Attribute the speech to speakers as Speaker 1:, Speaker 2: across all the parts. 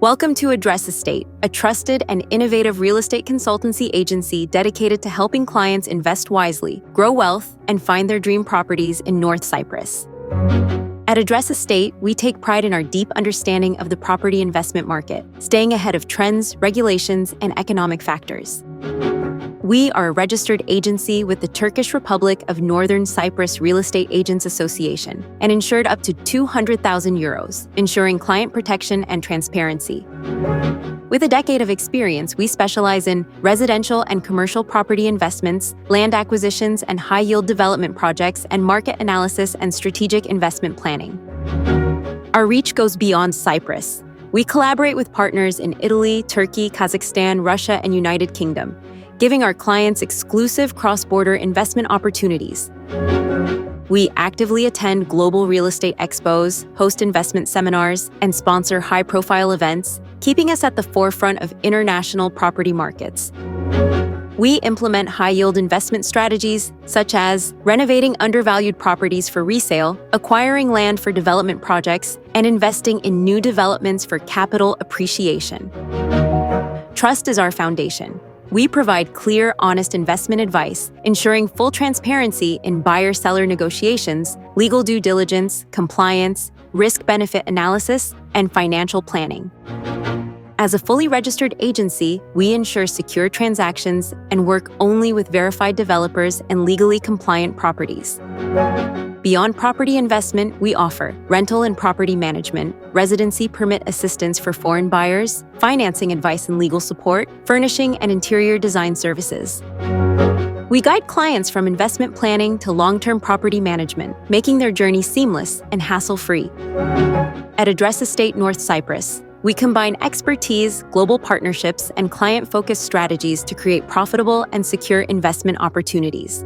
Speaker 1: Welcome to Address Estate, a trusted and innovative real estate consultancy agency dedicated to helping clients invest wisely, grow wealth, and find their dream properties in North Cyprus. At Address Estate, we take pride in our deep understanding of the property investment market, staying ahead of trends, regulations, and economic factors. We are a registered agency with the Turkish Republic of Northern Cyprus Real Estate Agents Association and insured up to €200,000, ensuring client protection and transparency. With a decade of experience, we specialize in residential and commercial property investments, land acquisitions and high-yield development projects, and market analysis and strategic investment planning. Our reach goes beyond Cyprus. We collaborate with partners in Italy, Turkey, Kazakhstan, Russia, and United Kingdom, giving our clients exclusive cross-border investment opportunities. We actively attend global real estate expos, host investment seminars, and sponsor high-profile events, keeping us at the forefront of international property markets. We implement high-yield investment strategies, such as renovating undervalued properties for resale, acquiring land for development projects, and investing in new developments for capital appreciation. Trust is our foundation. We provide clear, honest investment advice, ensuring full transparency in buyer-seller negotiations, legal due diligence, compliance, risk-benefit analysis, and financial planning. As a fully registered agency, we ensure secure transactions and work only with verified developers and legally compliant properties. Beyond property investment, we offer rental and property management, residency permit assistance for foreign buyers, financing advice and legal support, furnishing and interior design services. We guide clients from investment planning to long-term property management, making their journey seamless and hassle-free. At Address Estate North Cyprus, we combine expertise, global partnerships, and client-focused strategies to create profitable and secure investment opportunities.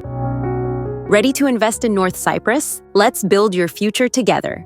Speaker 1: Ready to invest in North Cyprus? Let's build your future together.